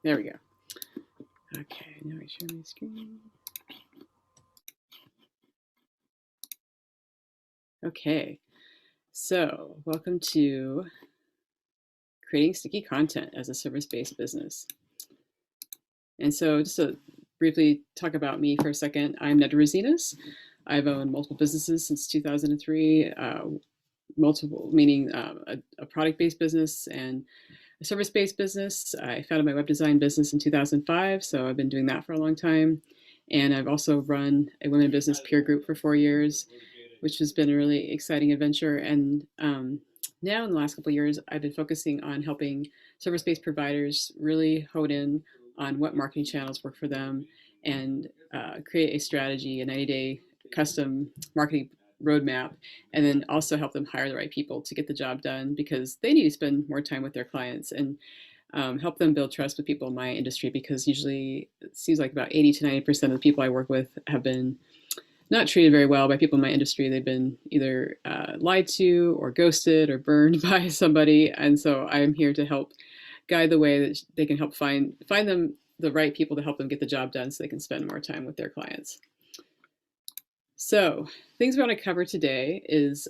There we go. Okay, now I share my screen. Okay, so welcome to creating sticky content as a service-based business. And so just to briefly talk about me for a second, I'm Ned Rosinas. I've owned multiple businesses since 2003, multiple meaning a product-based business and a service-based business. I founded my web design business in 2005, so I've been doing that for a long time. And I've also run a women in business peer group for 4 years, which has been a really exciting adventure. And now in the last couple of years, I've been focusing on helping service-based providers really hone in on what marketing channels work for them and create a strategy, a 90-day custom marketing roadmap, and then also help them hire the right people to get the job done because they need to spend more time with their clients and help them build trust with people in my industry because usually it seems like about 80 to 90% of the people I work with have been not treated very well by people in my industry. They've been either lied to or ghosted or burned by somebody. And so I'm here to help guide the way that they can help find them the right people to help them get the job done so they can spend more time with their clients. So things we want to cover today is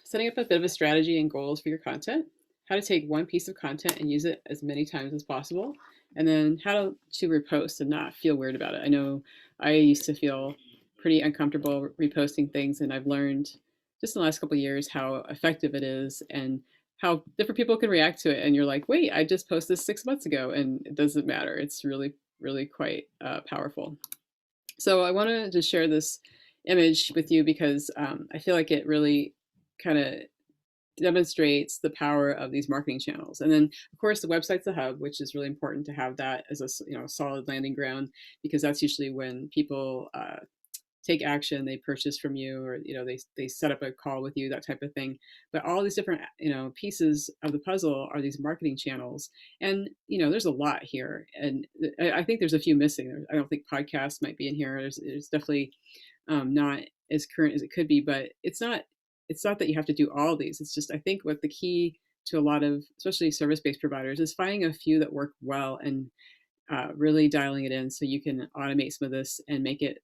setting up a bit of a strategy and goals for your content, how to take one piece of content and use it as many times as possible, and then how to repost and not feel weird about it. I know I used to feel pretty uncomfortable reposting things, and I've learned just in the last couple of years how effective it is and how different people can react to it. And you're like, wait, I just posted this 6 months ago, and it doesn't matter. It's really, really quite powerful. So I wanted to share this image with you because I feel like it really kind of demonstrates the power of these marketing channels. And then, of course, the website's the hub, which is really important to have that as a solid landing ground because that's usually when people take action, they purchase from you, or they set up a call with you, that type of thing. But all these different pieces of the puzzle are these marketing channels, and there's a lot here, and I think there's a few missing. I don't think podcasts might be in here. There's definitely not as current as it could be, but it's not that you have to do all of these. It's just I think what the key to a lot of especially service-based providers is finding a few that work well and really dialing it in so you can automate some of this and make it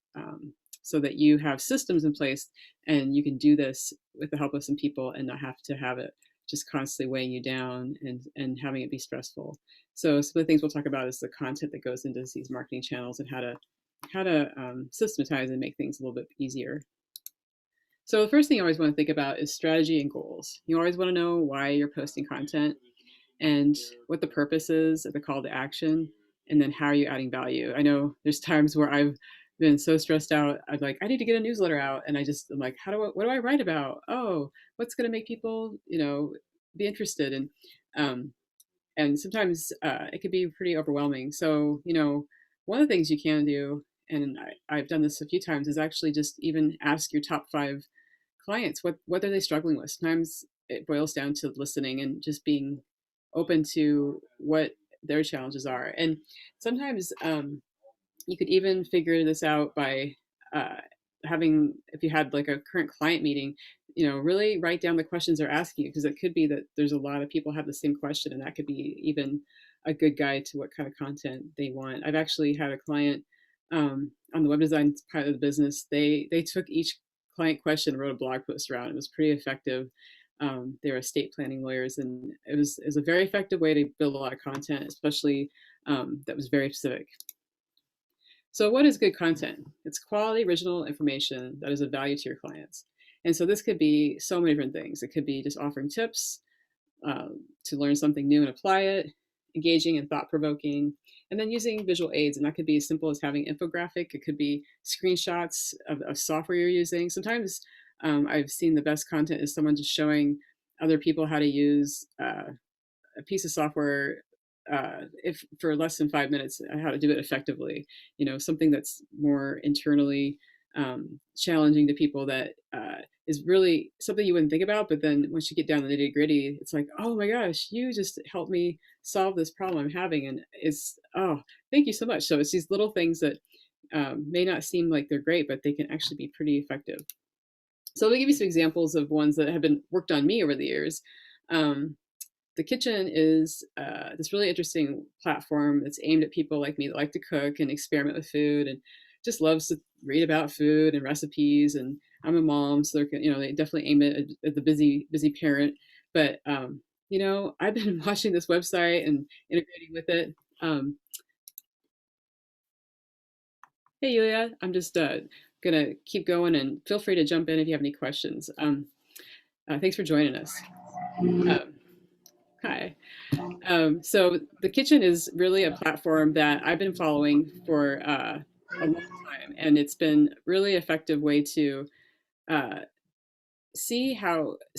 so that you have systems in place and you can do this with the help of some people and not have to have it just constantly weighing you down and having it be stressful. So some of the things we'll talk about is the content that goes into these marketing channels and how to systematize and make things a little bit easier. So the first thing you always want to think about is strategy and goals. You always want to know why you're posting content and what the purpose is of the call to action, and then how are you adding value. I know there's times where I've been so stressed out. I'm like, I need to get a newsletter out, and I'm like, what do I write about? Oh, what's going to make people be interested? And sometimes it could be pretty overwhelming. So one of the things you can do, and I've done this a few times, is actually just even ask your top 5 clients what are they struggling with. Sometimes it boils down to listening and just being open to what their challenges are. And sometimes you could even figure this out by uh, having, if you had like a current client meeting, really write down the questions they're asking you, because it could be that there's a lot of people have the same question, and that could be even a good guide to what kind of content they want. I've actually had a client on the web design part of the business. They took each client question and wrote a blog post around it. It was pretty effective. They're estate planning lawyers, and it was a very effective way to build a lot of content, especially that was very specific. So what is good content? It's quality, original information that is of value to your clients. And so this could be so many different things. It could be just offering tips to learn something new and apply it, engaging and thought-provoking, and then using visual aids. And that could be as simple as having infographic. It could be screenshots of software you're using. Sometimes I've seen the best content is someone just showing other people how to use a piece of software if for less than 5 minutes, how to do it effectively. Something that's more internally challenging to people that is really something you wouldn't think about, but then once you get down to the nitty gritty, it's like, oh my gosh, you just helped me solve this problem I'm having, and it's, oh, thank you so much. So it's these little things that may not seem like they're great, but they can actually be pretty effective. So let me give you some examples of ones that have been worked on me over the years. Um, the kitchen is this really interesting platform that's aimed at people like me that like to cook and experiment with food and just loves to read about food and recipes. And I'm a mom, so they're, they definitely aim it at the busy parent. But I've been watching this website and integrating with it. Um, Hey, Yulia, I'm just gonna keep going, and feel free to jump in if you have any questions. Thanks for joining us. Um, Hi. So the kitchen is really a platform that I've been following for a long time, and it's been really effective way to uh, see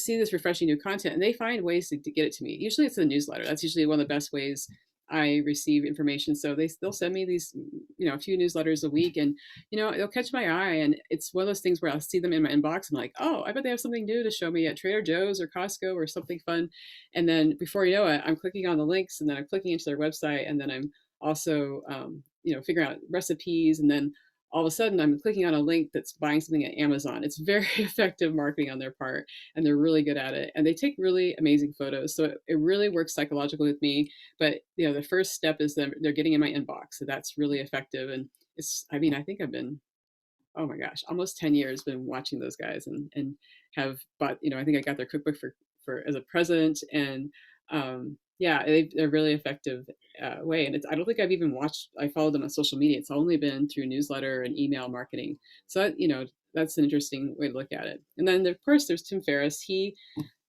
this refreshing new content, and they find ways to get it to me. Usually it's a newsletter. That's usually one of the best ways I receive information. So they'll send me these, a few newsletters a week, and they'll catch my eye. And it's one of those things where I'll see them in my inbox. I'm like, oh, I bet they have something new to show me at Trader Joe's or Costco or something fun. And then before you know it, I'm clicking on the links, and then I'm clicking into their website, and then I'm also figuring out recipes, and then all of a sudden I'm clicking on a link that's buying something at Amazon. It's very effective marketing on their part, and they're really good at it. And they take really amazing photos. So it really works psychologically with me. But the first step is they're getting in my inbox. So that's really effective. And I think I've been, oh my gosh, almost 10 years been watching those guys, and have bought, I think I got their cookbook for as a present. And yeah, they're really effective way. And I don't think I followed them on social media. It's only been through newsletter and email marketing. So that's an interesting way to look at it. And then of course there's Tim Ferriss.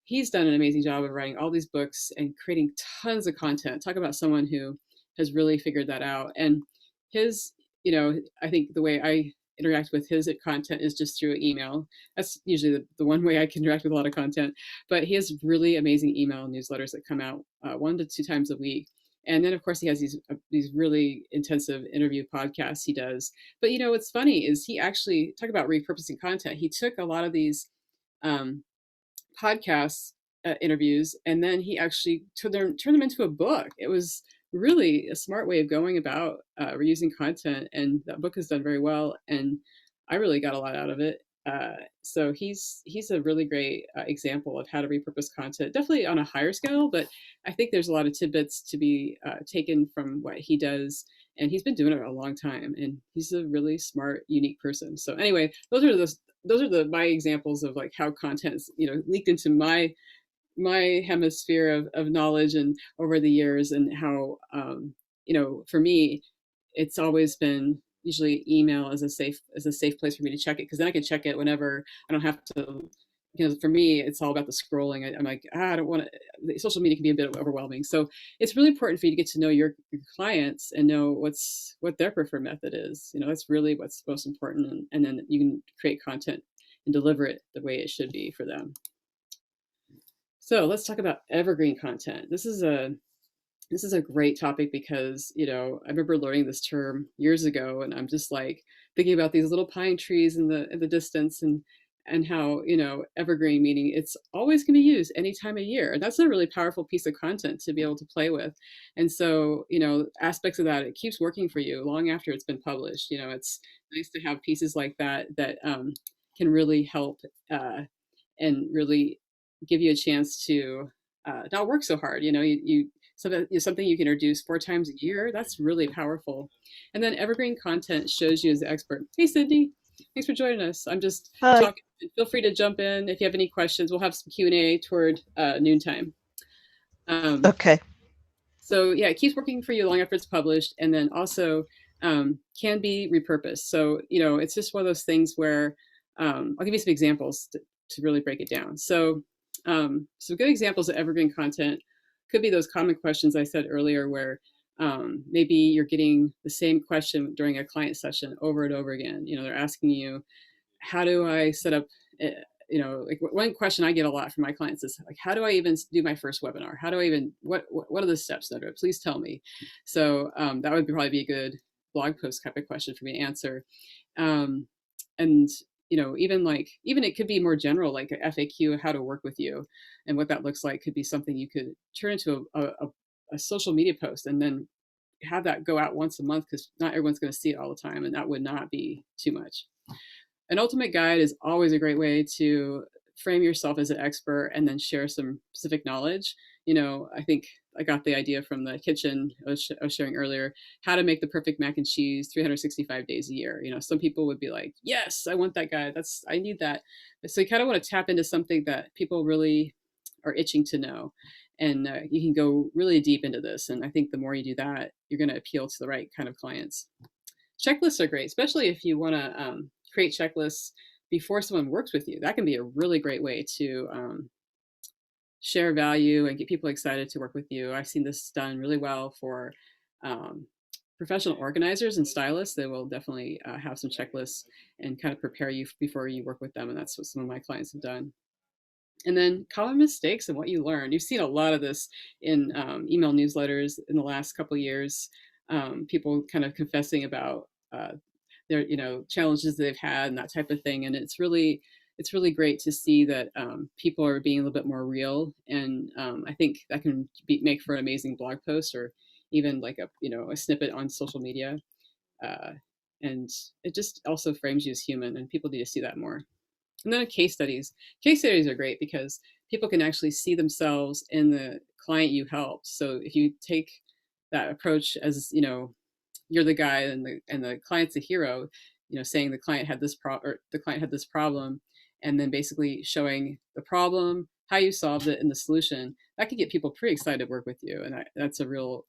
He's done an amazing job of writing all these books and creating tons of content. Talk about someone who has really figured that out. And his, I think the way I interact with his content is just through email. That's usually the one way I can interact with a lot of content. But he has really amazing email newsletters that come out 1 to 2 times a week. And then, of course, he has these really intensive interview podcasts he does. But what's funny is he actually talk about repurposing content. He took a lot of these um, podcasts interviews, and then he actually turned them into a book. It was really a smart way of going about reusing content, and that book has done very well, and I really got a lot out of it. So he's a really great example of how to repurpose content, definitely on a higher scale, but I think there's a lot of tidbits to be taken from what he does, and he's been doing it a long time, and he's a really smart, unique person. So anyway, those are my examples of like how content is leaked into my hemisphere of knowledge and over the years, and how for me it's always been usually email as a safe place for me to check it, because then I can check it whenever. I don't have to, for me it's all about the scrolling. I'm like, I don't want to. Social media can be a bit overwhelming, so it's really important for you to get to know your clients and know what their preferred method is. That's really what's most important, and then you can create content and deliver it the way it should be for them. So let's talk about evergreen content. This is a great topic because I remember learning this term years ago, and I'm just like thinking about these little pine trees in the distance, and how evergreen, meaning it's always going to be used any time of year. And that's a really powerful piece of content to be able to play with. And so aspects of that, it keeps working for you long after it's been published. It's nice to have pieces like that can really help and really give you a chance to not work so hard. Something you can introduce 4 times a year. That's really powerful. And then evergreen content shows you as the expert. Hey, Sydney, thanks for joining us. I'm just Hi. talking. Feel free to jump in if you have any questions. We'll have some Q&A toward noontime. Um, Okay. so yeah, it keeps working for you long after it's published, and then also can be repurposed. So it's just one of those things where I'll give you some examples to really break it down. So some good examples of evergreen content could be those common questions I said earlier, where maybe you're getting the same question during a client session over and over again. They're asking you, how do I set up? Like one question I get a lot from my clients is like, how do I even do my first webinar? How do I even what are the steps that are? Please tell me. So that would probably be a good blog post type of question for me to answer. And even it could be more general, like a FAQ, how to work with you, and what that looks like could be something you could turn into a social media post, and then have that go out once a month, because not everyone's going to see it all the time, and that would not be too much. An ultimate guide is always a great way to frame yourself as an expert and then share some specific knowledge. I think I got the idea from the kitchen I was sharing earlier, how to make the perfect mac and cheese 365 days a year. Some people would be like, yes, I want that guy. I need that. So you kind of want to tap into something that people really are itching to know. And you can go really deep into this. And I think the more you do that, you're going to appeal to the right kind of clients. Checklists are great, especially if you want to create checklists before someone works with you. That can be a really great way to share value and get people excited to work with you. I've seen this done really well for um, professional organizers and stylists. They will definitely have some checklists and kind of prepare you before you work with them. And that's what some of my clients have done. And then common mistakes and what you learn. You've seen a lot of this in email newsletters in the last couple of years. People kind of confessing about their challenges they've had and that type of thing. And it's really great to see that people are being a little bit more real. And I think that can make for an amazing blog post or even like a snippet on social media. Uh, and it just also frames you as human, and people need to see that more. And then case studies. Case studies are great because people can actually see themselves in the client you helped. So if you take that approach as, you're the guy and the client's the hero, saying the client had this problem, and then basically showing the problem, how you solved it, and the solution, that could get people pretty excited to work with you. And that's a real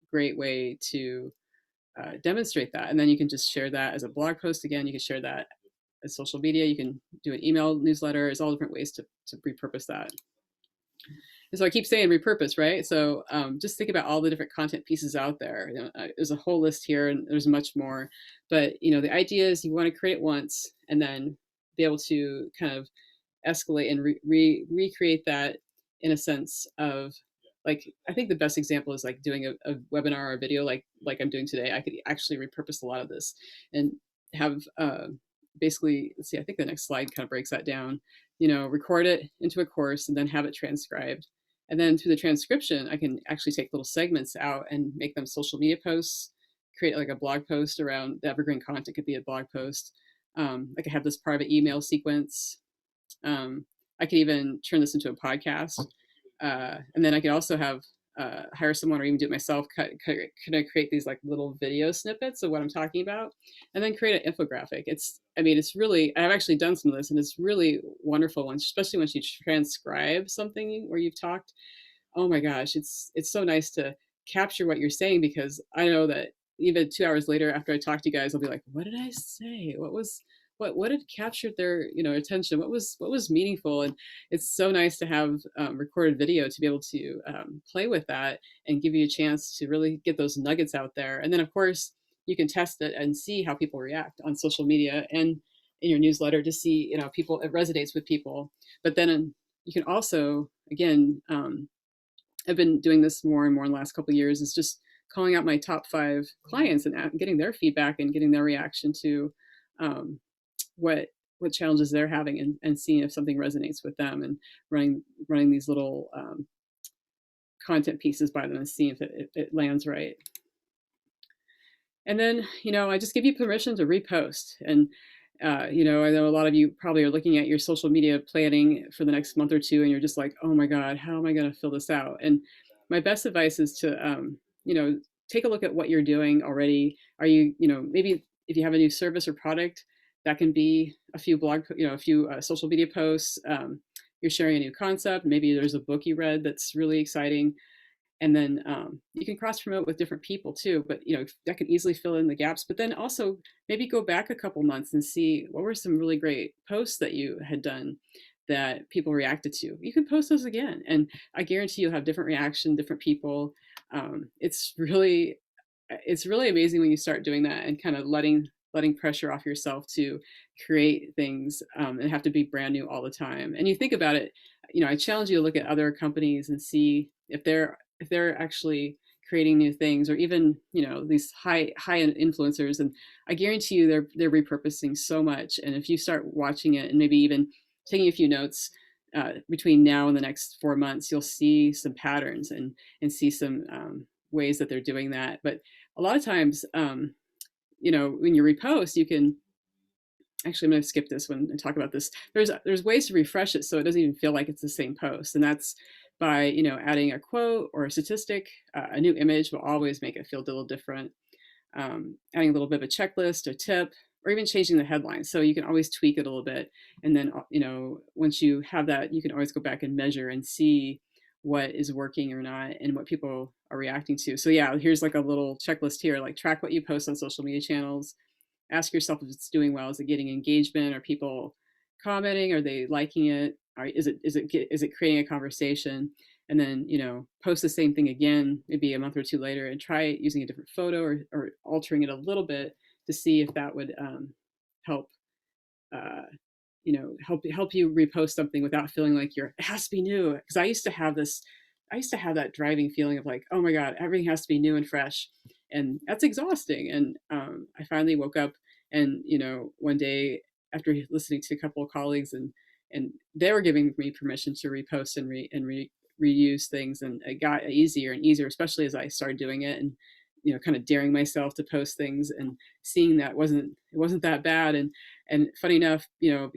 great way to demonstrate that. And then you can just share that as a blog post. Again, you can share that as social media. You can do an email newsletter. There's all different ways to repurpose that. And so I keep saying repurpose, right? So just think about all the different content pieces out there. There's a whole list here, and there's much more. But the idea is you want to create it once, and then be able to kind of escalate and recreate that in a sense of, like, I think the best example is like doing a webinar or a video like I'm doing today. I could actually repurpose a lot of this and have basically, let's see, I think the next slide kind of breaks that down. Record it into a course and then have it transcribed. And then through the transcription, I can actually take little segments out and make them social media posts, create like a blog post around the evergreen content. Could be a blog post. I could have this part of an email sequence. I could even turn this into a podcast. And then I could also have hire someone or even do it myself. Can I create these like little video snippets of what I'm talking about, and then create an infographic? It's really, I've actually done some of this, and it's really wonderful once, especially once you transcribe something where you've talked. Oh my gosh, it's so nice to capture what you're saying, because I know that even 2 hours later after I talk to you guys, I'll be like, what did I say? What had captured their attention? What was meaningful? And it's so nice to have recorded video to be able to play with that and give you a chance to really get those nuggets out there. And then of course you can test it and see how people react on social media and in your newsletter to see people, it resonates with people. But then you can also, again, I've been doing this more and more in the last couple of years, is just calling out my top 5 clients and getting their feedback and getting their reaction to what challenges they're having, and seeing if something resonates with them, and running these little content pieces by them and seeing if it lands right. And then I just give you permission to repost. And I know a lot of you probably are looking at your social media planning for the next month or two, and you're just like, oh my god, how am I going to fill this out? And my best advice is to take a look at what you're doing already. Are you maybe if you have a new service or product, that can be a few social media posts. You're sharing a new concept. Maybe there's a book you read that's really exciting. And then you can cross promote with different people too, but that can easily fill in the gaps. But then also maybe go back a couple months and see what were some really great posts that you had done that people reacted to. You can post those again, and I guarantee you'll have different reaction, different people. It's really amazing when you start doing that and kind of letting pressure off yourself to create things and have to be brand new all the time. And you think about it, I challenge you to look at other companies and see if they're actually creating new things, or even these high-end influencers, and I guarantee you they're repurposing so much. And if you start watching it and maybe even taking a few notes between now and the next 4 months, you'll see some patterns and see some ways that they're doing that. But a lot of times when you repost, you can actually, I'm going to skip this one and talk about this. There's ways to refresh it so it doesn't even feel like it's the same post, and that's by, adding a quote or a statistic. A new image will always make it feel a little different. Adding a little bit of a checklist or tip, or even changing the headline. So you can always tweak it a little bit. And then, once you have that, you can always go back and measure and see what is working or not and what people are reacting to. So yeah, here's like a little checklist here, like track what you post on social media channels. Ask yourself if it's doing well. Is it getting engagement? Are people commenting? Are they liking it? Is it creating a conversation? And then, post the same thing again, maybe a month or two later, and try using a different photo, or altering it a little bit to see if that would help uh, help you repost something without feeling like it has to be new. Because I used to have that driving feeling of like, oh my god, everything has to be new and fresh, and that's exhausting. And I finally woke up, and one day, after listening to a couple of colleagues, and they were giving me permission to repost and reuse things, and it got easier and easier, especially as I started doing it, and kind of daring myself to post things and seeing that it wasn't that bad. And funny enough, you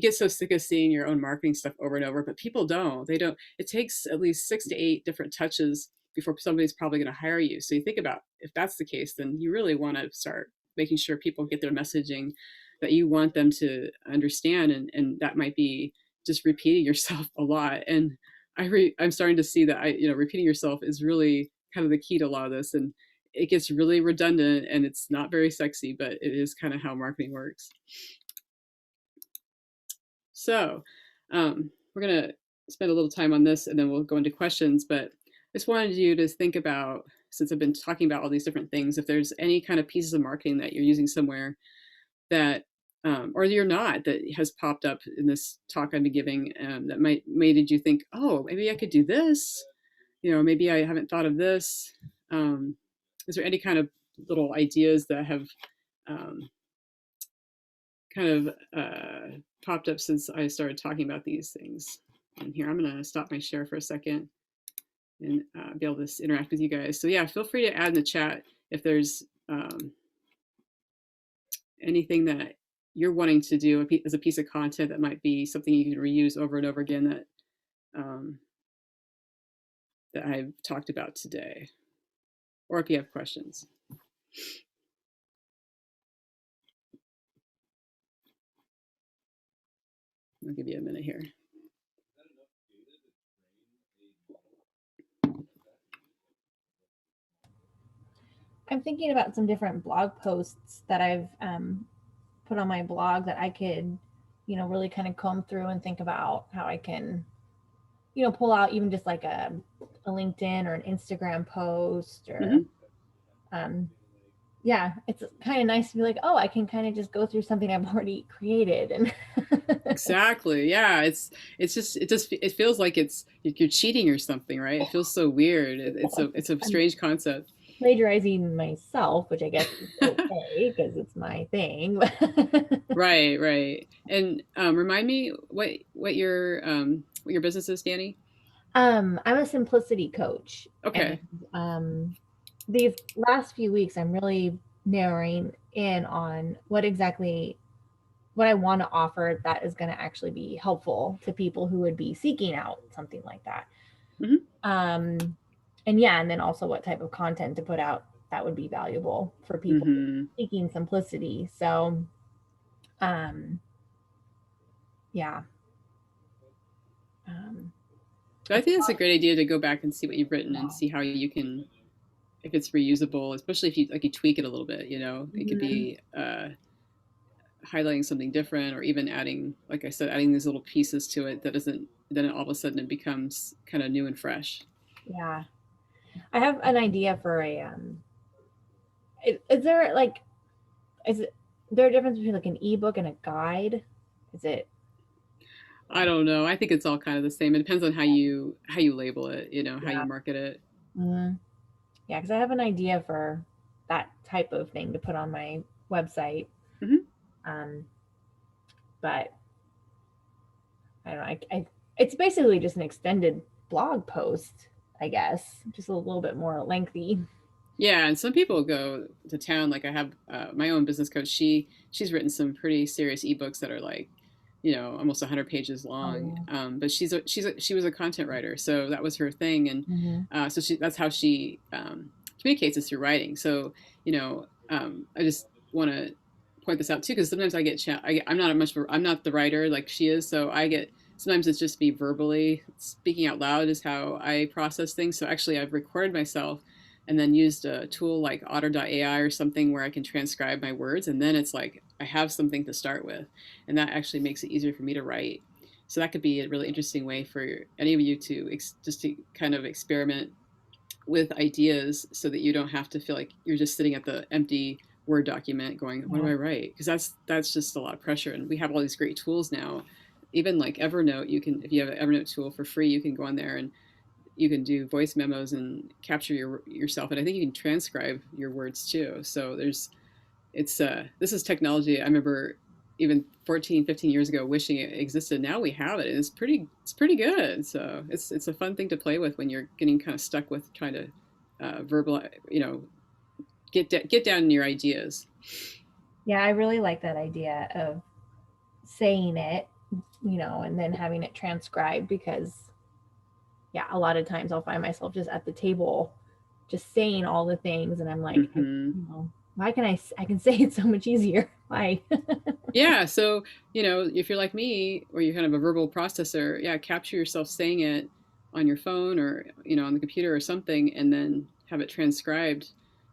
get so sick of seeing your own marketing stuff over and over, but people don't. They don't. It takes at least 6 to 8 different touches before somebody's probably going to hire you. So you think about, if that's the case, then you really want to start making sure people get their messaging that you want them to understand, and that might be just repeating yourself a lot. And I'm starting to see that repeating yourself is really kind of the key to a lot of this, and it gets really redundant and it's not very sexy, but it is kind of how marketing works. So we're going to spend a little time on this and then we'll go into questions. But I just wanted you to think about, since I've been talking about all these different things, if there's any kind of pieces of marketing that you're using somewhere that, or you're not, that has popped up in this talk I've been giving, that made you think, oh, maybe I could do this. Maybe I haven't thought of this. Is there any kind of little ideas that have kind of popped up since I started talking about these things? And here, I'm going to stop my share for a second and be able to interact with you guys. So yeah, feel free to add in the chat if there's anything that you're wanting to do as a piece of content that might be something you can reuse over and over again that I've talked about today, or if you have questions. I'll give you a minute here. I'm thinking about some different blog posts that I've put on my blog that I could, really kind of comb through and think about how I can, pull out even just like a LinkedIn or an Instagram post, or yeah, it's kind of nice to be like, oh, I can kind of just go through something I've already created. And exactly, yeah, it feels like you're cheating or something, right? It feels so weird. It's a strange concept. Plagiarizing myself, which I guess is okay because it's my thing. Right. And remind me what your business is, Danny? I'm a simplicity coach. Okay. And these last few weeks, I'm really narrowing in on what I want to offer that is going to actually be helpful to people who would be seeking out something like that. And yeah, and then also what type of content to put out that would be valuable for people seeking simplicity. So, yeah. I think it's a great idea to go back and see what you've written and see how you can, if it's reusable, especially if you tweak it a little bit. It could be highlighting something different, or even adding, like I said, adding these little pieces to it that isn't. Then all of a sudden it becomes kind of new and fresh. Yeah. I have an idea for a is there a difference between like an ebook and a guide? Is it? I don't know. I think it's all kind of the same. It depends on how you label it, how you market it. Mm-hmm. Yeah, because I have an idea for that type of thing to put on my website. But I don't know. It's basically just an extended blog post, I guess, just a little bit more lengthy. Yeah, and some people go to town. Like I have my own business coach. She's written some pretty serious ebooks that are like, almost 100 pages Oh, long. yeah. But she was a content writer, so that was her thing, and Hmm. so that's how she communicates is through writing. So I just want to point this out too, because sometimes I'm not the writer like she is, so I get sometimes it's just me verbally speaking out loud is how I process things. So actually, I've recorded myself and then used a tool like Otter.ai or something where I can transcribe my words, and then it's like I have something to start with, and that actually makes it easier for me to write. So that could be a really interesting way for any of you to just to kind of experiment with ideas, so that you don't have to feel like you're just sitting at the empty Word document going, "What do Yeah. I write?" Because that's just a lot of pressure. And we have all these great tools now, even like Evernote. You can, if you have an Evernote tool for free, you can go on there and you can do voice memos and capture yourself. And I think you can transcribe your words too. So this is technology I remember even 14, 15 years ago wishing it existed. Now we have it, and it's pretty good. So it's a fun thing to play with when you're getting kind of stuck with trying to verbal, get down in your ideas. Yeah, I really like that idea of saying it, and then having it transcribed, because yeah, a lot of times I'll find myself just at the table just saying all the things, and I'm like, Hmm. why can I can say it so much easier. Why? Yeah, so if you're like me, or you're kind of a verbal processor, yeah, capture yourself saying it on your phone, or on the computer or something, and then have it transcribed,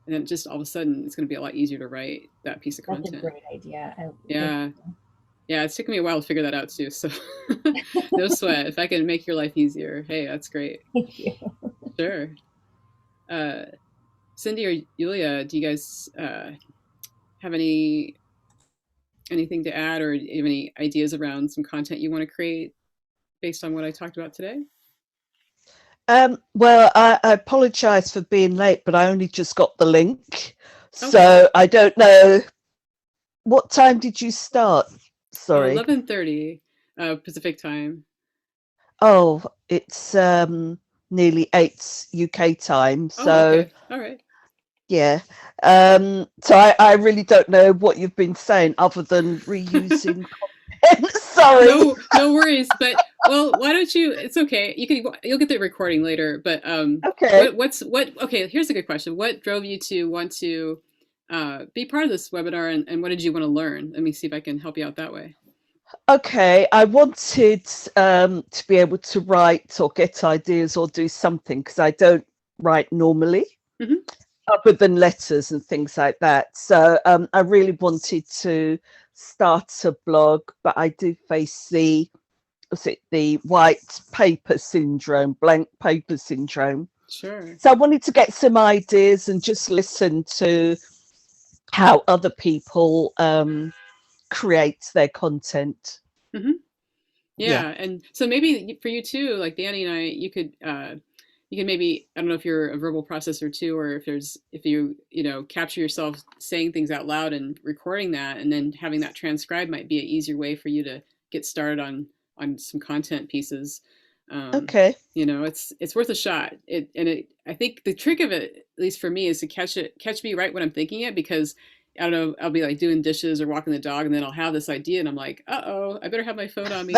and then just all of a sudden it's going to be a lot easier to write that piece of That's a content. great idea. Thank Yeah, yeah, it's taken me a while to figure that out too. So no sweat. If I can make your life easier, hey, that's great. thank you. Sure. Uh, Cindy or Yulia, do you guys have anything to add, or do you have any ideas around some content you want to create based on what I talked about today? Well, I apologize for being late, but I only just got the link. Okay. So I don't know. What time did you start? Sorry. 11:30 Pacific time. Oh, it's nearly 8 UK time. Oh, So okay. All right. yeah. So I really don't know what you've been saying other than reusing content. Sorry. No worries. But well, why don't you? It's okay. You'll get the recording later. But Okay. Okay, here's a good question. What drove you to want to be part of this webinar, and what did you want to learn? Let me see if I can help you out that way. Okay. I wanted to be able to write or get ideas or do something, because I don't write normally. Hmm. Other than letters and things like that. So I really wanted to start a blog, but I do face the white paper syndrome, blank paper syndrome. Sure. So I wanted to get some ideas and just listen to how other people create their content. Hmm. Yeah. Yeah, and so maybe for you too, like Danny and I, you can maybe, I don't know if you're a verbal processor too, or if you capture yourself saying things out loud and recording that, and then having that transcribed might be an easier way for you to get started on some content pieces. Okay. It's worth a shot. I think the trick of it, at least for me, is to catch me right when I'm thinking it, because I don't know, I'll be like doing dishes or walking the dog, and then I'll have this idea, and I'm like, uh-oh, I better have my phone on me.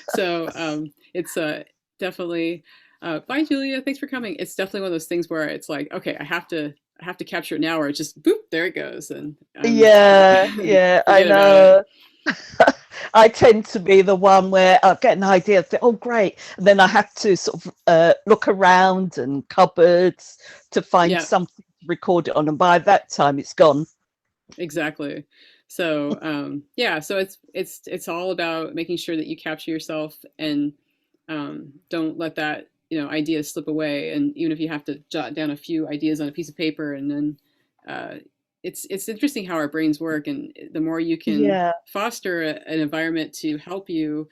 So it's definitely. Bye, Julia. Thanks for coming. It's definitely one of those things where it's like, okay, I have to capture it now, or it's just boop, there it goes, and Yeah, I forget about it. know. I tend to be the one where I get an idea, think, oh, great. And then I have to sort of look around and cupboards to find Yeah, something to record it on. And by that time, it's gone. exactly. So yeah, so it's all about making sure that you capture yourself, and don't let that idea slip away. And even if you have to jot down a few ideas on a piece of paper, and then uh, it's interesting how our brains work, and the more you can Yeah. foster an environment to help you,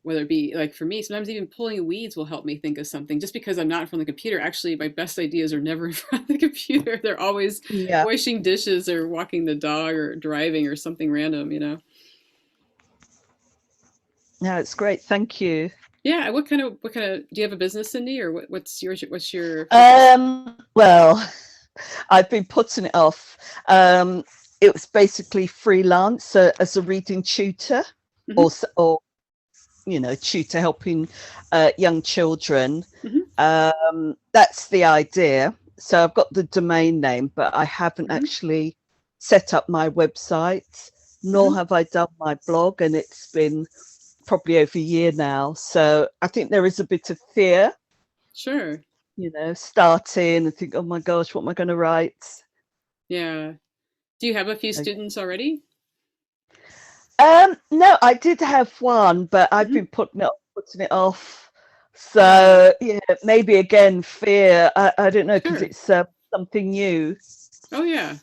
whether it be like for me, sometimes even pulling weeds will help me think of something, just because I'm not in front of the computer. Actually, my best ideas are never in front of the computer. They're always Yeah. washing dishes or walking the dog or driving or something random. No, it's great. Thank you. Yeah. What kind of do you have a business, Cindy, or what's your focus? Well, I've been putting it off. It was basically freelance as a reading tutor. Hmm. or or tutor helping young children. Hmm. That's the idea. So I've got the domain name, but I haven't Hmm. actually set up my website, nor Hmm. have I done my blog, and it's been probably over a year now. So I think there is a bit of fear, Sure. starting and think, oh my gosh, what am I going to write? Yeah. Do you have a few students already? No, I did have one, but I've Hmm. been putting it off. Yeah. So yeah, maybe again fear. I don't know because Sure. it's something new. Oh yeah.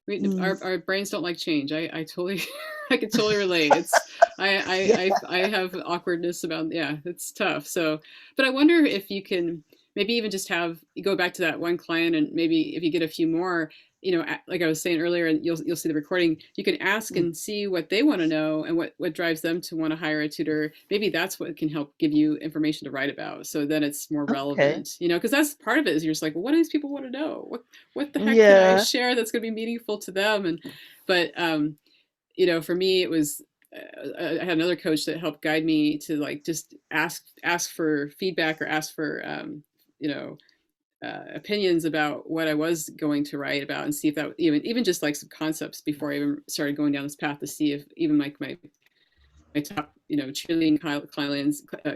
Mm. Our brains don't like change. I totally, I can totally relate. Yeah. I have awkwardness about, yeah, it's tough. So, but I wonder if you can maybe even just go back to that one client, and maybe if you get a few more, like I was saying earlier, and you'll see the recording, you can ask Mm. and see what they want to know and what drives them to want to hire a tutor. Maybe that's what can help give you information to write about. So then it's more Okay. relevant, because that's part of it is you're just like, well, what do these people want to know? What the heck can I Yeah. share that's going to be meaningful to them? But for me, it was I had another coach that helped guide me to like just ask for feedback or ask for you know opinions about what I was going to write about, and see if that even just like some concepts before I even started going down this path, to see if even like my top cheerleading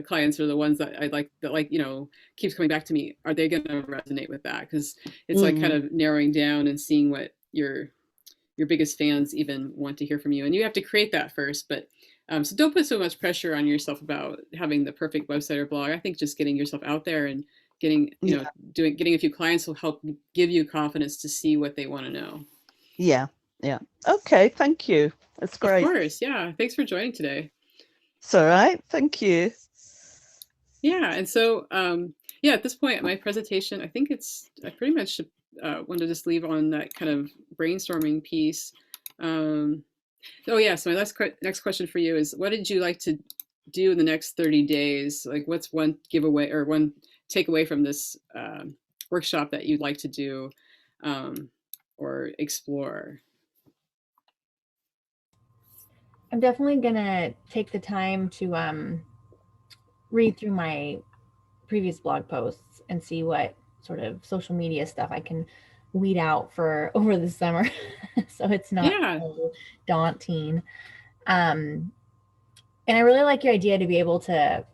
clients are the ones that I like, that like keeps coming back to me. Are they going to resonate with that? Because it's like kind Mm. of narrowing down and seeing what your biggest fans even want to hear from you, and you have to create that first. But so don't put so much pressure on yourself about having the perfect website or blog. I think just getting yourself out there and getting Yeah. getting a few clients will help give you confidence to see what they want to know. Yeah. Yeah. Okay. Thank you. That's Of great. course. Yeah, thanks for joining today. It's all right. Thank you. Yeah, and so yeah, at this point, my presentation, I pretty much want to just leave on that kind of brainstorming piece. Um, oh yeah, so my next question for you is, what did you like to do in the next 30 days? Like, what's one giveaway or one takeaway from this workshop that you'd like to do um, or explore? I'm definitely gonna take the time to read through my previous blog posts and see what sort of social media stuff I can weed out for over the summer so it's not Yeah, so daunting. Um, and I really like your idea to be able to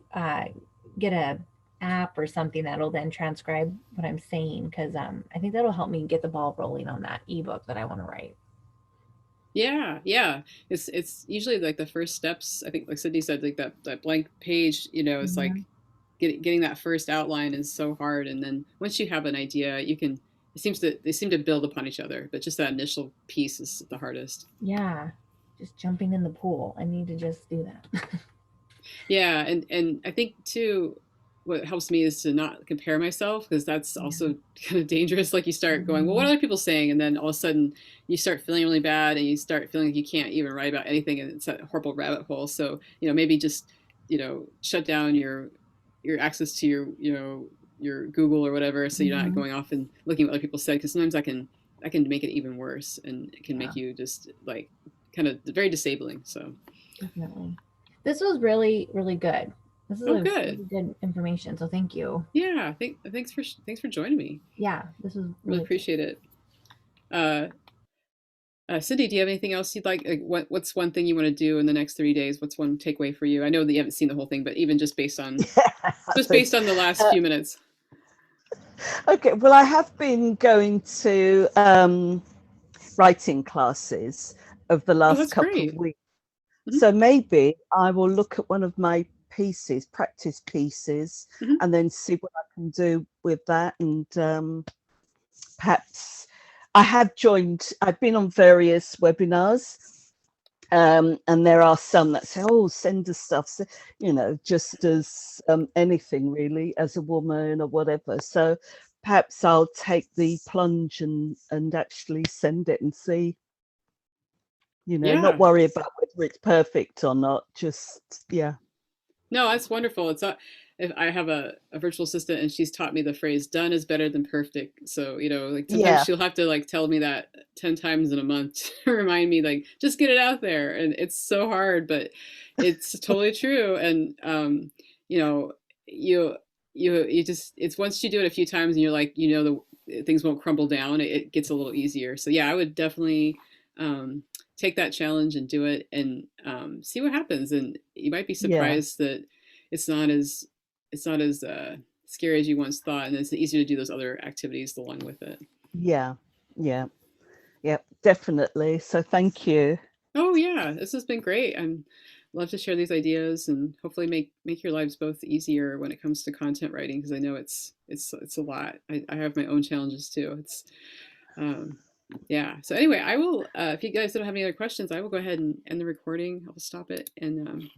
get a app or something that'll then transcribe what I'm saying, because I think that'll help me get the ball rolling on that ebook that I want to write. yeah, yeah. It's usually like the first steps. I think, like Sydney said, like that blank page. It's Mm-hmm. like getting that first outline is so hard, and then once you have an idea, you can. They seem to build upon each other, but just that initial piece is the hardest. Yeah, just jumping in the pool. I need to just do that. Yeah, and I think too, what helps me is to not compare myself, because that's Yeah. also kind of dangerous. Like you start going, well, what Mhm. are other people saying? And then all of a sudden you start feeling really bad, and you start feeling like you can't even write about anything, and it's a horrible rabbit hole. So, maybe just, shut down your access to your Google or whatever, so you're not Mhm. going off and looking at what other people said, because sometimes I can make it even worse, and it can Yeah, make you just like kind of very disabling. So, definitely. This was really, really good. This is oh, a good. really good information. So thank you. Yeah, thanks for joining me. Yeah, this was Really really good. appreciate it. Uh, Cindy, do you have anything else you'd like? What's one thing you want to do in the next 3 days? What's one takeaway for you? I know that you haven't seen the whole thing, but even just based on the last Uh, few minutes. okay. Well, I have been going to writing classes of the Oh, last that's couple of great. weeks. Hmm. So maybe I will look at one of my pieces, practice pieces, Hmm. and then see what I can do with that. And perhaps I've been on various webinars, and there are some that say, oh, send us stuff, so, just as anything really, as a woman or whatever. So perhaps I'll take the plunge and actually send it and see, not Yeah. worry about whether it's perfect or not. Just, yeah. No, that's wonderful. It's not. If I have a virtual assistant, and she's taught me the phrase "done is better than perfect." So like sometimes Yeah. she'll have to like tell me that 10 times in a month to remind me, like, just get it out there. And it's so hard, but it's totally true. And, you know, you, you just, it's once you do it a few times and you're like, you know, the things won't crumble down, it gets a little easier. So yeah, I would definitely, take that challenge and do it, and see what happens. And you might be Yeah. surprised that it's not as scary as you once thought, and it's easier to do those other activities along with it. Yeah. Yeah. Yeah. Definitely. So thank you. Oh yeah, this has been great. I'm love to share these ideas and hopefully make your lives both easier when it comes to content writing, because I know it's a lot. I have my own challenges too. It's um, yeah. So anyway, I will. If you guys don't have any other questions, I will go ahead and end the recording. I'll stop it, and